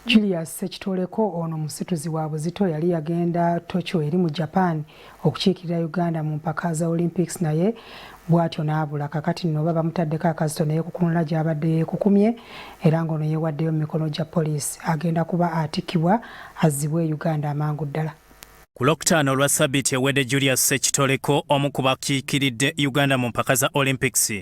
Julius SSEKITOLEKO ono musituzi wa buzito yali yagenda Tokyo eri mu Japan okukiikirira Uganda mu mpaka za Olympics naye bwatyo n'abula. Kakati nno baba mutaddeko akazito naye kukunula gy'abadde yeekukumye era ng'ono yeewaddeyo mu mikono gya poliisi agenda kuba atikkibwa azzibwe Uganda amangu ddala. Ku Lwokutaano olwa Ssabbiiti ewedde Julius SSEKITOLEKO omu ku bakiikiridde Uganda mu mpaka za Olympics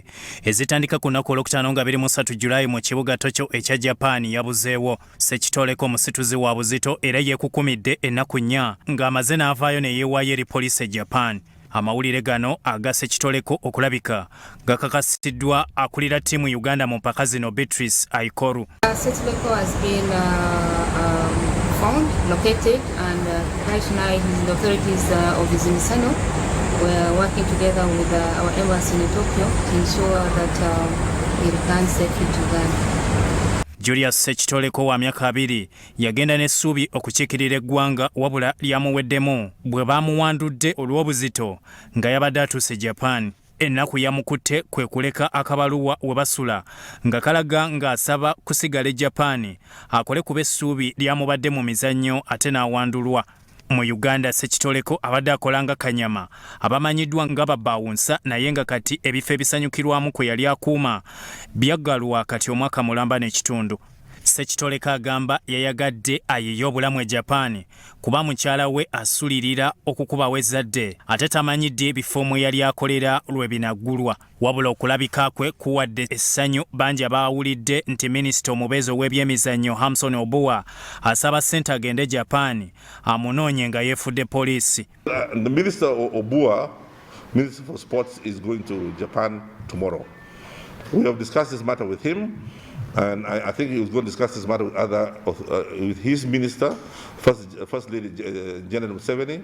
ezitandika ku nnaku Olwokutaano nga 23 Julayi mu kibuga Tokyo ekya Japan yabuzeewo. SSEKITOLEKO musituzi wa buzito era yeekukumidde ennaku nnya ng'amaze n'avaayo ne yeewaayo eri poliisi e Japan. Amawulire gano aga SSEKITOLEKO okulabika gakakasiddwa akulira ttiimu Uganda mu mpaka zino Beatrice Aikoru. SSEKITOLEKO has been found, located, and right now the authorities of Zimisano were working together with our embassy in Tokyo to ensure that he returns safely to Uganda. Julius SSEKITOLEKO wa myaka 2 yagenda n'essuubi okukiikirira eggwanga wabula lyamuweddemu bwe baamuwandudde olw'obuzito nga yabadde atuuse Japan. Ennaku yamukutte kwe kuleka akabaluwa we basula nga kalaga ng'asaba kusigala e Japan akole kuba essuubi lyamubadde mu mizannyo ate n'awandulwa. Mu Uganda SSEKITOLEKO abadde akolanga kanyama abamanyiddwa nga babbawunsa naye nga kati ebifo ebisanyukirwamu kwe yali akuuma byaggalwa kati omwaka mulamba n'ekitundu. SSEKITOLEKO agamba yayagadde ayiye obulamu e Japan kuba mukyala we asulirira okukubawo ezzadde ate tamanyidde ebifo mwe yali akolera lwe binaggulwa. Wabula okulabika kwe kuwadde essanyu bangi abaawulidde nti minisita omubeezi ow'ebyemizannyo Hamson Obuwa asaba ssente agende Japan amunoonye nga yeefudde poliisi. The Minister Obuwa, Minister for Sports, is going to Japan tomorrow. We have discussed this matter with him. And I think he was going to discuss this matter with his minister, First Lady General Museveni,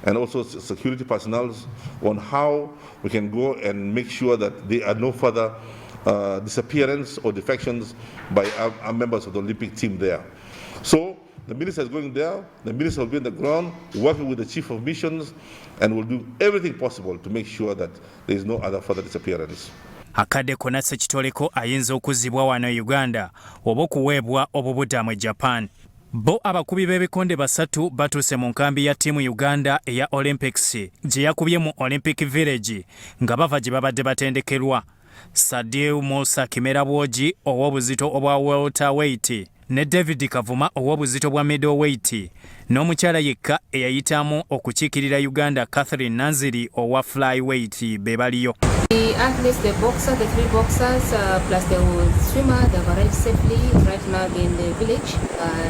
and also security personnel on how we can go and make sure that there are no further disappearance or defections by our members of the Olympic team there. So the minister is going there, the minister will be on the ground working with the chief of missions and will do everything possible to make sure that there is no other further disappearance. Akadde konna SSEKITOLEKO ayinza okuzibwa wano Uganda oba okuweebwa obubuddamu e Japan. Bo abakubi b'ebikonde 3 batuuse mu nkambi ya ttiimu Uganda eya Olympics gye yakubye mu Olympic Village nga bava gye babadde batendekerwa. Sadiu Musa Kimerabwogi ow'obuzito obwa welterweight ne David Kavuma ow'obuzito bwa middleweight n'omukyala yekka eyayitamu okukiikirira Uganda Catherine Nanziri owa flyweight be baliyo. The athletes, the boxer, the 3 boxers, plus the swimmer, they've arrived safely right now in the village.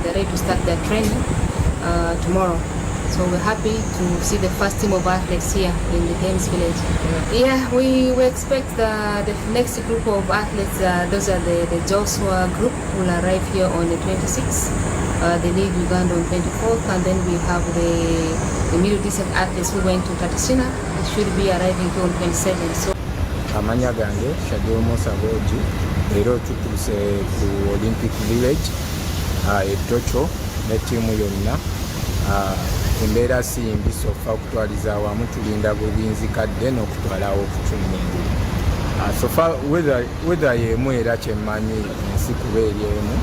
They're ready to start their training tomorrow. So we're happy to see the first team of athletes here in the Games Village. Yeah, we expect the next group of athletes, those are the Joshua group, will arrive here on the 26th. They leave Uganda on 24th, and then we have the middle distance athletes who went to Tatisina. They should be arriving here on 27th. So amanya gange Sadiu Musa Boji leero tutuuse ku Olympic Village e Tokyo ne ttiimu yonna. Embeera si mbi sofa okutwaliza awamu tulinda bwebinzikadde n'okutwalawo okutunningi. So far weather y'emu era kyemmanyi ensi kuba eri emu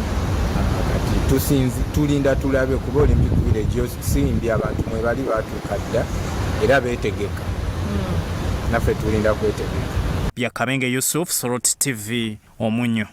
kati tulinda tulabe kuba Olympic Village si mbi abantu mwe bali baatuuka dda era beetegeka. Naffe tulinda kwetegeka. Byakabenge Yusuf, Sorot TV, Omunyo.